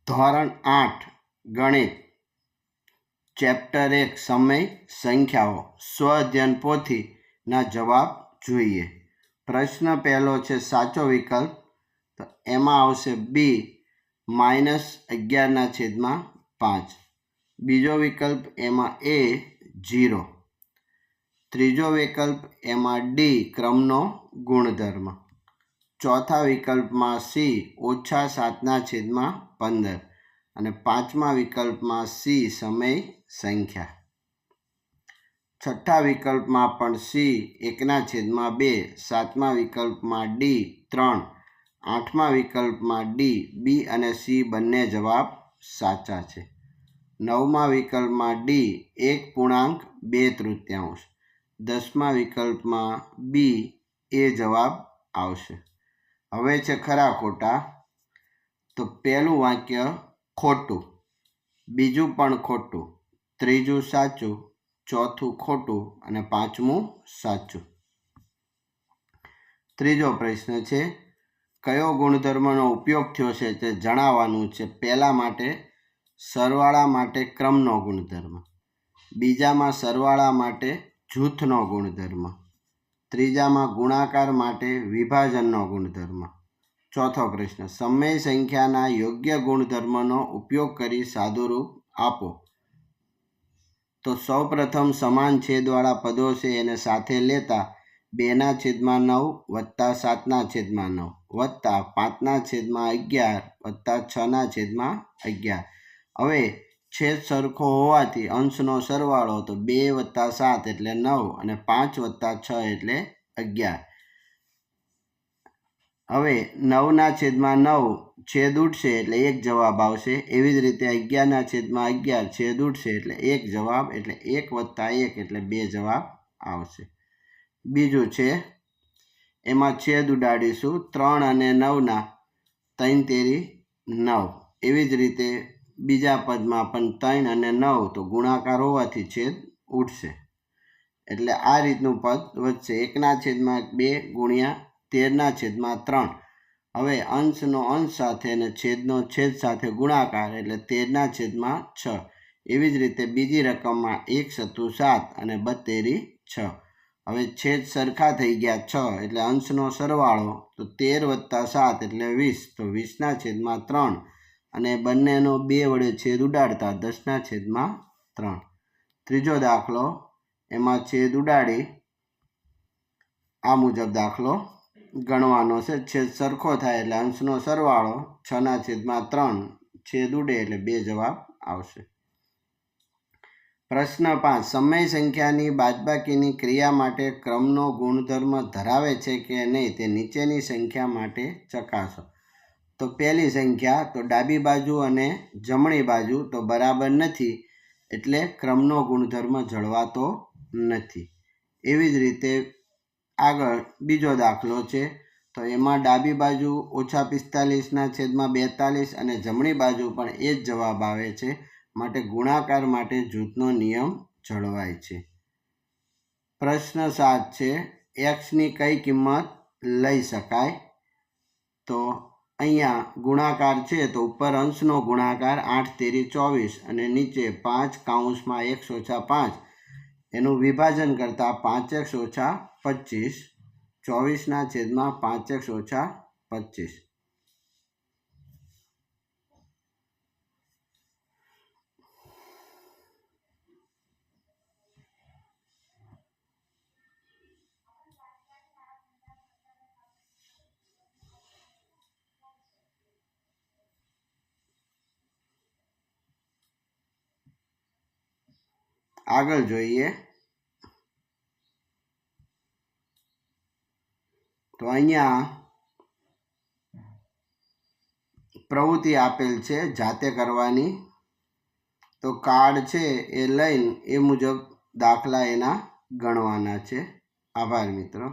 ધોરણ 8 ગણિત ચેપ્ટર 1 સમય સંખ્યાઓ સ્વઅધ્યયન પોથીના જવાબ જોઈએ। પ્રશ્ન પહેલો છે સાચો વિકલ્પ, તો એમાં આવશે બી -11/5। બીજો વિકલ્પ એમાં એ 0। ત્રીજો વિકલ્પ એમાં ડી ક્રમનો ગુણધર્મ। ચોથા વિકલ્પમાં સી -7/15 અને પાંચમા વિકલ્પમાં સી સમય સંખ્યા। છઠ્ઠા વિકલ્પમાં પણ સી 1/2, સાતમા વિકલ્પમાં ડી 3, આઠમા વિકલ્પમાં ડી, બી અને સી બંને જવાબ સાચા છે। નવમા વિકલ્પમાં ડી 1.2/3, દસમા વિકલ્પમાં બી એ જવાબ આવશે। હવે છે ખરા ખોટા, તો પહેલું વાક્ય ખોટું, બીજું પણ ખોટું, ત્રીજું સાચું, ચોથું ખોટું અને પાંચમું સાચું। ત્રીજો પ્રશ્ન છે કયો ગુણધર્મનો ઉપયોગ થયો છે તે જણાવવાનું છે। પહેલા માટે સરવાળા માટે ક્રમનો ગુણધર્મ, બીજામાં સરવાળા માટે જૂથનો ગુણધર્મ, ત્રીજામાં ગુણાકાર માટે વિભાજનનો ગુણધર્મ। ચોથો પ્રશ્ન સમય સંખ્યાના યોગ્ય ગુણધર્મનો ઉપયોગ કરી સાદુરૂપ આપો। તો સૌપ્રથમ સમાન છેદવાળા પદો છે એને સાથે લેતા 2/9 વત્તા 7/9 વત્તા 5/11 વત્તા 6/11। હવે છેદ સરખો હોવાથી અંશનો સરવાળો તો 2 + 7 એટલે 9 અને 5 + 6 એટલે 11। હવે 9/9 છેદ ઉડશે એટલે 1 જવાબ આવશે। એવી જ રીતે 11/11 છેદ ઉડશે એટલે 1 જવાબ, એટલે 1 + 1 એટલે 2 જવાબ આવશે। બીજું છે એમાં છેદ ઉડાડીશું 3 અને 9 3 તેરી 9। એવી જ રીતે બીજા પદમાં પણ 3 અને 9 તો ગુણાકાર હોવાથી છેદ ઉડશે, એટલે આ રીતનું પદ વધશે 1/2 ગુણ્યા 13/3। હવે અંશનો અંશ સાથે અને છેદનો છેદ સાથે ગુણાકાર એટલે 13/6। એવી જ રીતે બીજી રકમમાં 1 × 7 અને 2 × 6। હવે છેદ સરખા થઈ ગયા 6 એટલે અંશનો સરવાળો તો 13 + 7 એટલે 20, તો 20/3 અને બંનેનો 2 વડે છેદ ઉડાડતા 10/3। ત્રીજો દાખલો એમાં છેદ ઉડાડી આ મુજબ દાખલો ગણવાનો છે। છેદ સરખો થાય એટલે અંશનો સરવાળો 6/3, છેદ ઉડે એટલે 2 જવાબ આવશે। પ્રશ્ન 5 સમય સંખ્યાની બાદબાકીની ક્રિયા માટે ક્રમનો ગુણધર્મ ધરાવે છે કે નહીં તે નીચેની સંખ્યા માટે ચકાસો। તો પહેલી સંખ્યા તો ડાબી બાજુ અને જમણી બાજુ તો બરાબર નથી, એટલે ક્રમનો ગુણધર્મ જળવાતો નથી। એવી જ રીતે આગળ બીજો દાખલો છે, તો એમાં ડાબી બાજુ -45/42 અને જમણી બાજુ પણ એ જ જવાબ આવે છે, માટે ગુણાકાર માટે જૂથનો નિયમ જળવાય છે। પ્રશ્ન 7 છે એક્સની કઈ કિંમત લઈ શકાય। તો અહીંયા ગુણાકાર છે તો ઉપર અંશનો ગુણાકાર 8 તેરી 24 અને નીચે 5(x-5) એનું વિભાજન કરતા 5x-25, 24/5x-25। આગળ જોઈએ તો અહીંયા પ્રવૃત્તિ આપેલ છે જાતે કરવાની, તો કાર્ડ છે એ લઈને એ મુજબ દાખલા એના ગણવાના છે। આભાર મિત્રો।